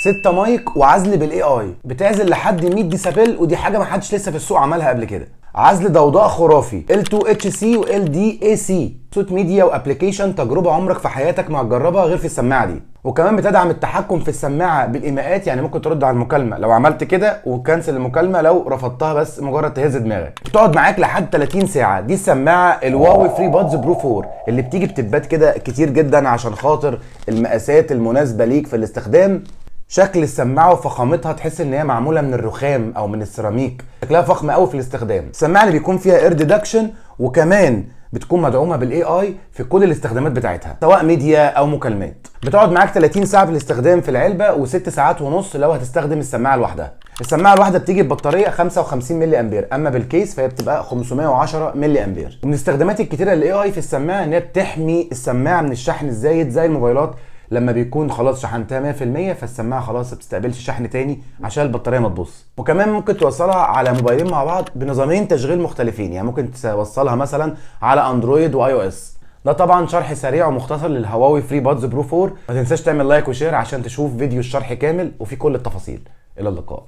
6 مايك وعزل بالاي اي، بتعزل لحد 100 ديسابل، ودي حاجه ما حدش لسه في السوق عملها قبل كده. عزل ضوضاء خرافي L2HC و LDAC، صوت ميديا وابلكيشن، تجربه عمرك في حياتك ما هتجربها غير في السماعه دي. وكمان بتدعم التحكم في السماعه بالايماءات، يعني ممكن ترد على المكالمه لو عملت كده وكنسل المكالمه لو رفضتها بس مجرد تهز دماغك. بتقعد معاك لحد 30 ساعه. دي السماعه الواوي فري بادز برو 4 اللي بتيجي بتبات كده كتير جدا عشان خاطر المقاسات المناسبه ليك في الاستخدام. شكل السماعه وفخامتها تحس ان هي معموله من الرخام او من السيراميك، شكلها فخم قوي في الاستخدام. السماعه اللي بيكون فيها اير ديدكشن، وكمان بتكون مدعومه بالاي اي في كل الاستخدامات بتاعتها سواء ميديا او مكالمات. بتقعد معاك 30 ساعه في الاستخدام في العلبه، و6 ساعات ونص لو هتستخدم السماعه لوحدها. السماعه الواحده بتيجي ببطاريه 55 ملي امبير، اما بالكيس فهي بتبقى 510 ملي امبير. ومن الاستخدامات الكتيره للاي اي في السماعه ان هي بتحمي السماعه من الشحن الزايد زي الموبايلات، لما بيكون خلاص شحنتها 100% فالسماعه خلاص ما بتستقبلش شحن تاني عشان البطاريه ما تبوظ. وكمان ممكن توصلها على موبايلين مع بعض بنظامين تشغيل مختلفين، يعني ممكن توصلها مثلا على اندرويد واي او اس. ده طبعا شرح سريع ومختصر للهواوي فري بادز برو 4. ما تنساش تعمل لايك وشير عشان تشوف فيديو الشرح كامل وفي كل التفاصيل. الى اللقاء.